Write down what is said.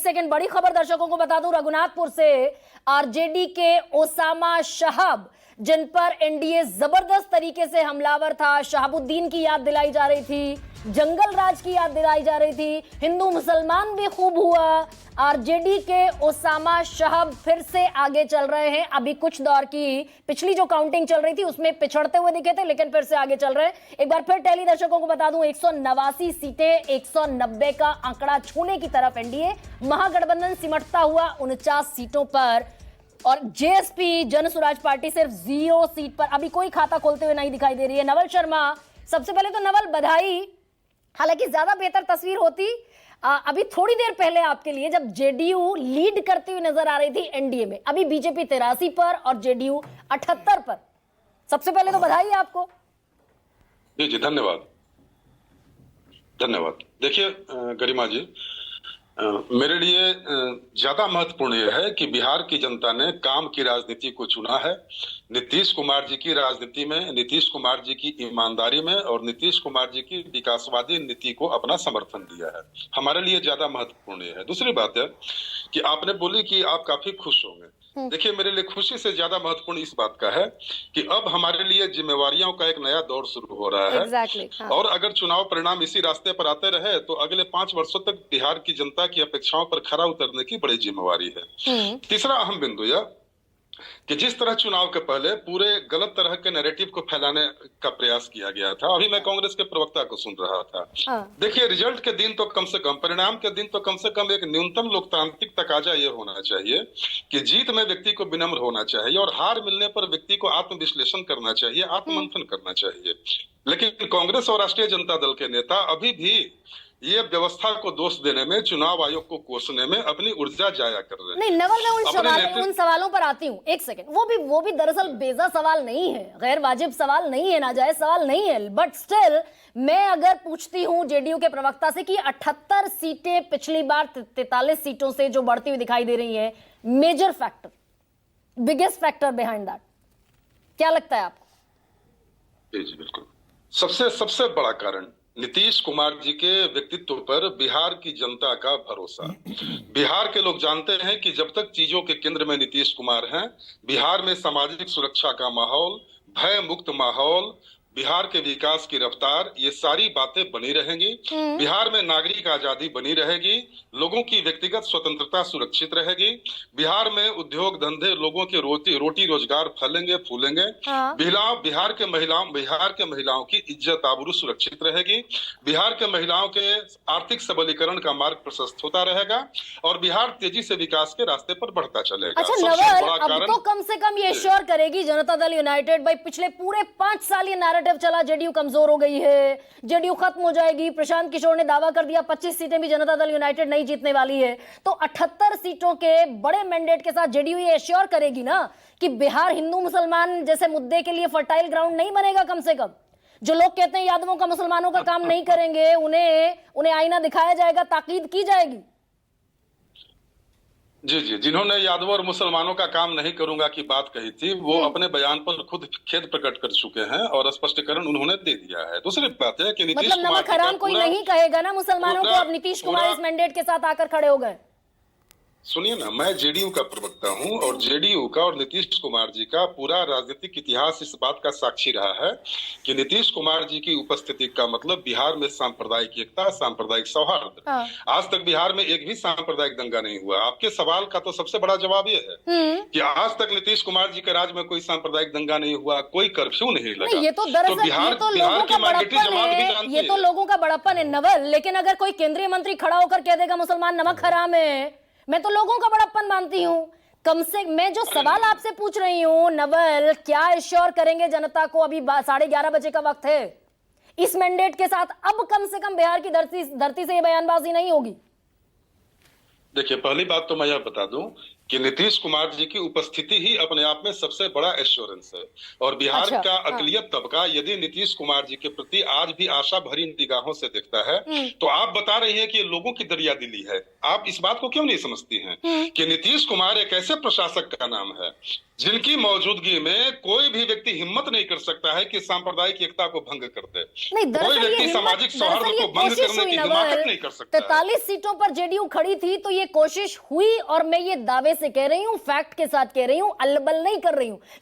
Second बड़ी खबर दर्शकों को बता दूं, रघुनाथपुर से आरजेडी के ओसामा शहाब, जिन पर एनडीए जबरदस्त तरीके से हमलावर था, शहाबुद्दीन की याद दिलाई जा रही थी, जंगल राज की याद दिलाई जा रही थी, हिंदू मुसलमान भी खूब हुआ। आरजेडी के ओसामा शहाब फिर से आगे चल रहे हैं। अभी कुछ दौर की पिछली जो काउंटिंग चल रही थी उसमें पिछड़ते हुए दिखे थे, लेकिन फिर से आगे चल रहे हैं। एक बार फिर टेली दर्शकों को बता दूं, 189 सीटें 190 का आंकड़ा छूने की तरफ एनडीए, महागठबंधन सिमटता हुआ 49 सीटों पर, और जेएसपी जन स्वराज पार्टी सिर्फ 0 सीट पर अभी कोई खाता खोलते हुए नहीं दिखाई दे रही है। नवल शर्मा, सबसे पहले तो नवल बधाई, हालांकि ज्यादा बेहतर तस्वीर होती अभी थोड़ी देर पहले आपके लिए, जब जेडीयू लीड करती हुई नजर आ रही थी एनडीए में। अभी बीजेपी 83 पर और जेडीयू 78 पर। सबसे पहले तो बधाई आपको। जी जी, धन्यवाद धन्यवाद। देखिए गरिमा जी, मेरे लिए ज्यादा महत्वपूर्ण यह है कि बिहार की जनता ने काम की राजनीति को चुना है। नीतीश कुमार जी की राजनीति में, नीतीश कुमार जी की ईमानदारी में और नीतीश कुमार जी की विकासवादी नीति को अपना समर्थन दिया है। हमारे लिए ज्यादा महत्वपूर्ण यह है। दूसरी बात है कि आपने बोली कि आप काफी खुश होंगे। देखिए, मेरे लिए खुशी से ज्यादा महत्वपूर्ण इस बात का है कि अब हमारे लिए जिम्मेवारियों का एक नया दौर शुरू हो रहा है। हाँ। और अगर चुनाव परिणाम इसी रास्ते पर आते रहे तो अगले 5 वर्षों तक बिहार की जनता की अपेक्षाओं पर खरा उतरने की बड़ी जिम्मेवारी है। तीसरा अहम बिंदु यह कि जिस तरह चुनाव के पहले पूरे गलत तरह के नैरेटिव को फैलाने का प्रयास किया गया था, अभी मैं कांग्रेस के प्रवक्ता को सुन रहा था। देखिए, रिजल्ट के दिन तो कम से कम, परिणाम के दिन तो कम से कम एक न्यूनतम लोकतांत्रिक तकाजा ये होना चाहिए कि जीत में व्यक्ति को विनम्र होना चाहिए और हार मिलने पर व्यक्ति को आत्मविश्लेषण करना चाहिए, आत्ममंथन करना चाहिए। लेकिन कांग्रेस और राष्ट्रीय जनता दल के नेता अभी भी ये व्यवस्था को दोष देने में, चुनाव आयोग को कोसने में अपनी ऊर्जा जाया कर रहे हैं। नहीं नवल, मैं उन सवालों पर आती हूँ, एक सेकंड। वो भी दरअसल बेजा सवाल नहीं है, गैर वाजिब सवाल नहीं है, नाजायज सवाल नहीं है, बट स्टिल मैं अगर पूछती हूँ जेडीयू के प्रवक्ता से कि 78 सीटें पिछली बार 43 सीटों से जो बढ़ती हुई दिखाई दे रही है, major factor, biggest factor behind that क्या लगता है आपको? जी बिल्कुल, सबसे बड़ा कारण नीतीश कुमार जी के व्यक्तित्व पर बिहार की जनता का भरोसा। बिहार के लोग जानते हैं कि जब तक चीजों के केंद्र में नीतीश कुमार हैं, बिहार में सामाजिक सुरक्षा का माहौल, भय मुक्त माहौल, बिहार के विकास की रफ्तार, ये सारी बातें बनी रहेंगी। बिहार में नागरिक आजादी बनी रहेगी, लोगों की व्यक्तिगत स्वतंत्रता सुरक्षित रहेगी, बिहार में उद्योग धंधे, लोगों के रोटी रोजगार फलेंगे फूलेंगे। बिहार के महिलाओं की इज्जत आबरू सुरक्षित रहेगी, बिहार के महिलाओं के आर्थिक सबलीकरण का मार्ग प्रशस्त होता रहेगा और बिहार तेजी से विकास के रास्ते पर बढ़ता चलेगा। अच्छा नवल, अब तो कम से कम ये श्योर करेगी जनता दल यूनाइटेड, भाई पिछले पूरे 5 साल ये नैरेटिव चला जेडीयू कमजोर हो गई है, जेडीयू खत्म हो जाएगी। प्रशांत किशोर ने दावा कर दिया 25 सीटें भी जनता दल यूनाइटेड नहीं जीतने वाली है। तो 78 सीटों के बड़े मैंडेट के साथ जेडीयू ये एश्योर करेगी ना कि बिहार हिंदू मुसलमान जैसे मुद्दे के लिए फर्टाइल ग्राउंड नहीं बनेगा। कम से कम जो लोग कहते हैं यादवों का मुसलमानों का काम नहीं करेंगे, उन्हें आईना दिखाया जाएगा, ताकीद की जाएगी। जी जी, जिन्होंने यादवों और मुसलमानों का काम नहीं करूंगा की बात कही थी, वो अपने बयान पर खुद खेद प्रकट कर चुके हैं और स्पष्टीकरण उन्होंने दे दिया है। दूसरी बात है कि नीतीश कुमार, नमक हराम कोई नहीं कहेगा ना मुसलमानों को। अब नीतीश कुमार इस मैंडेट के साथ आकर खड़े हो गए। सुनिए ना, मैं जेडीयू का प्रवक्ता हूं और जेडीयू का और नीतीश कुमार जी का पूरा राजनीतिक इतिहास इस बात का साक्षी रहा है कि नीतीश कुमार जी की उपस्थिति का मतलब बिहार में सांप्रदायिक एकता, सांप्रदायिक सौहार्द। आज तक बिहार में एक भी सांप्रदायिक दंगा नहीं हुआ। आपके सवाल का तो सबसे बड़ा जवाब ये है कि आज तक नीतीश कुमार जी के राज में कोई सांप्रदायिक दंगा नहीं हुआ, कोई कर्फ्यू नहीं लगा। ये तो दरअसल बिहार की माइनॉरिटी जमात भी जानती है। ये तो लोगों का बड़प्पन है नवल, लेकिन अगर कोई केंद्रीय मंत्री खड़ा होकर कह देगा मुसलमान नमक हराम है, मैं तो लोगों का बड़प्पन मानती हूँ। कम से मैं जो सवाल आपसे पूछ रही हूँ नवल, क्या एश्योर करेंगे जनता को? अभी 11:30 बजे का वक्त है। इस मैंडेट के साथ अब कम से कम बिहार की धरती से ये बयानबाजी नहीं होगी। देखिए, पहली बात तो मैं यह बता दूं कि नीतीश कुमार जी की उपस्थिति ही अपने आप में सबसे बड़ा एश्योरेंस है और बिहार का अकलियत तबका यदि नीतीश कुमार जी के प्रति आज भी आशा भरी निगाहों से देखता है तो आप बता रही हैं कि ये लोगों की दरियादिली है। आप इस बात को क्यों नहीं समझती हैं कि नीतीश कुमार एक ऐसे प्रशासक का नाम है जिनकी मौजूदगी में कोई भी व्यक्ति हिम्मत नहीं कर सकता है कि सांप्रदायिक एकता को भंग कर दे। कोई व्यक्ति सामाजिक सौहार्द को भंग करने की हिमाकत नहीं कर सकता। 43 सीटों पर जेडीयू खड़ी थी तो ये ये कोशिश हुई और मैं ये दावे से कह रही हूं, फैक्ट के साथ कह रही हूं, अलबल नहीं कर रही हूं।